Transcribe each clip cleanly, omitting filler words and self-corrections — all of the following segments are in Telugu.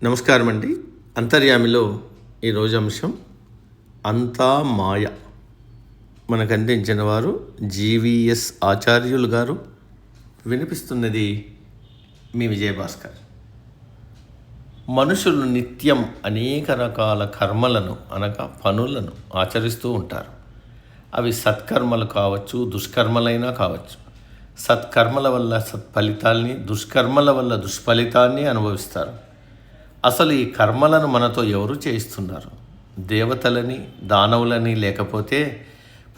నమస్కారం అండి. అంతర్యామిలో ఈరోజు అంశం అంతా మాయ. మనకు అందించిన వారు జీవీఎస్ ఆచార్యులు గారు. వినిపిస్తున్నది మీ విజయభాస్కర్. మనుషులు నిత్యం అనేక రకాల కర్మలను అనగా పనులను ఆచరిస్తూ ఉంటారు. అవి సత్కర్మలు కావచ్చు, దుష్కర్మలైనా కావచ్చు. సత్కర్మల వల్ల సత్ఫలితాల్ని, దుష్కర్మల వల్ల దుష్ఫలితాన్ని అనుభవిస్తారు. అసలు ఈ కర్మలను మనతో ఎవరు చేయిస్తున్నారు? దేవతలని, దానవులని, లేకపోతే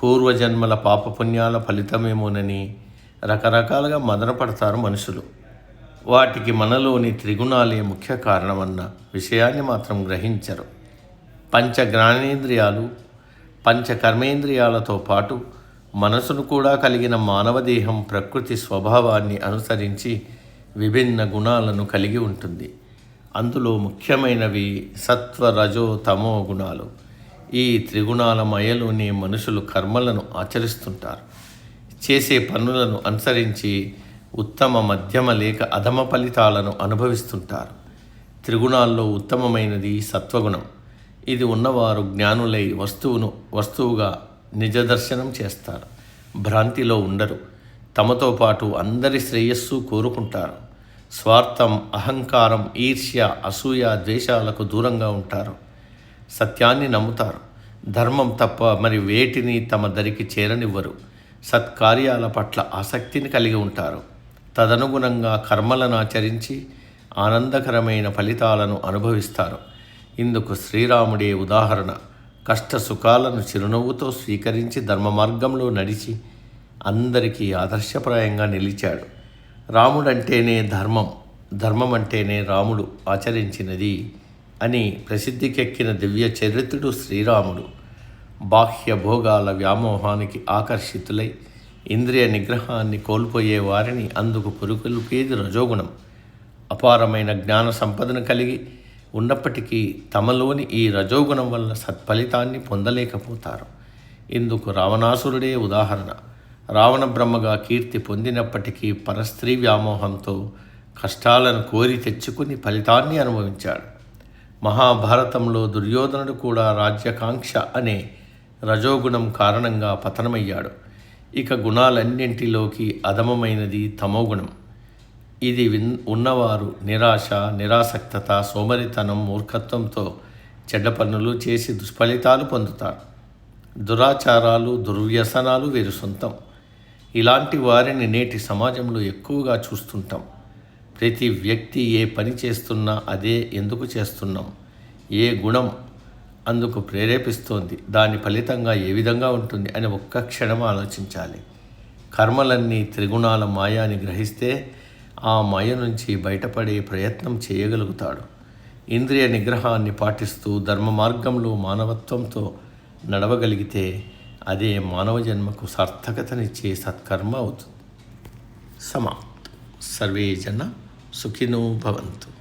పూర్వజన్మల పాపపుణ్యాల ఫలితమేమోనని రకరకాలుగా మదనపడతారు మనుషులు. వాటికి మనలోని త్రిగుణాలే ముఖ్య కారణమన్న విషయాన్ని మాత్రం గ్రహించరు. పంచ జ్ఞానేంద్రియాలు, పంచ కర్మేంద్రియాలతో పాటు మనసును కూడా కలిగిన మానవదేహం ప్రకృతి స్వభావాన్ని అనుసరించి విభిన్న గుణాలను కలిగి ఉంటుంది. అందులో ముఖ్యమైనవి సత్వ, రజో, తమో గుణాలు. ఈ త్రిగుణాల మయలోనే మనుషులు కర్మలను ఆచరిస్తుంటారు. చేసే పనులను అనుసరించి ఉత్తమ, మధ్యమ లేక అధమ ఫలితాలను అనుభవిస్తుంటారు. త్రిగుణాల్లో ఉత్తమమైనది సత్వగుణం. ఇది ఉన్నవారు జ్ఞానులై వస్తువుగా నిజదర్శనం చేస్తారు. భ్రాంతిలో ఉండరు. తమతో పాటు అందరి శ్రేయస్సు కోరుకుంటారు. స్వార్థం, అహంకారం, ఈర్ష్య, అసూయ, ద్వేషాలకు దూరంగా ఉంటారు. సత్యాన్ని నమ్ముతారు. ధర్మం తప్ప మరి వేటిని తమ దరికి చేరనివ్వరు. సత్కార్యాల పట్ల ఆసక్తిని కలిగి ఉంటారు. తదనుగుణంగా కర్మలను ఆచరించి ఆనందకరమైన ఫలితాలను అనుభవిస్తారు. ఇందుకు శ్రీరాముడే ఉదాహరణ. కష్ట సుఖాలను చిరునవ్వుతో స్వీకరించి ధర్మ మార్గంలో నడిచి అందరికీ ఆదర్శప్రాయంగా నిలిచాడు. రాముడంటేనే ధర్మం, ధర్మం అంటేనే రాముడు ఆచరించినది అని ప్రసిద్ధికెక్కిన దివ్య చరిత్రుడు శ్రీరాముడు. బాహ్య భోగాల వ్యామోహానికి ఆకర్షితులై ఇంద్రియ నిగ్రహాన్ని కోల్పోయే వారిని అందుకు పురుకొల్పేది రజోగుణం. అపారమైన జ్ఞాన సంపదను కలిగి ఉన్నప్పటికీ తమలోని ఈ రజోగుణం వల్ల సత్ఫలితాన్ని పొందలేకపోతారు. ఇందుకు రావణాసురుడే ఉదాహరణ. రావణ బ్రహ్మగా కీర్తి పొందినప్పటికీ పరస్త్రీ వ్యామోహంతో కష్టాలను కోరి తెచ్చుకుని ఫలితాన్ని అనుభవించాడు. మహాభారతంలో దుర్యోధనుడు కూడా రాజ్యకాంక్ష అనే రజోగుణం కారణంగా పతనమయ్యాడు. ఇక గుణాలన్నింటిలోకి అధమమైనది తమోగుణం. ఇది ఉన్నవారు నిరాశ, నిరాసక్తత, సోమరితనం, మూర్ఖత్వంతో చెడ్డ పనులు చేసి దుష్ఫలితాలు పొందుతారు. దురాచారాలు, దుర్వ్యసనాలు వీరు సొంతం. ఇలాంటి వారిని నేటి సమాజంలో ఎక్కువగా చూస్తుంటాం. ప్రతి వ్యక్తి ఏ పని చేస్తున్నా అదే ఎందుకు చేస్తున్నాం, ఏ గుణం అందుకు ప్రేరేపిస్తోంది, దాని ఫలితంగా ఏ విధంగా ఉంటుంది అని ఒక్క క్షణం ఆలోచించాలి. కర్మలన్నీ త్రిగుణాల మాయాని గ్రహిస్తే ఆ మాయ నుంచి బయటపడే ప్రయత్నం చేయగలుగుతాడు. ఇంద్రియ నిగ్రహాన్ని పాటిస్తూ ధర్మ మార్గంలో మానవత్వంతో నడవగలిగితే అదే మానవ జన్మకు సార్థకతనిచ్చే సత్కర్మ అవుతుంది. సమాప్తం. సర్వే జన సుఖినో భవంతు.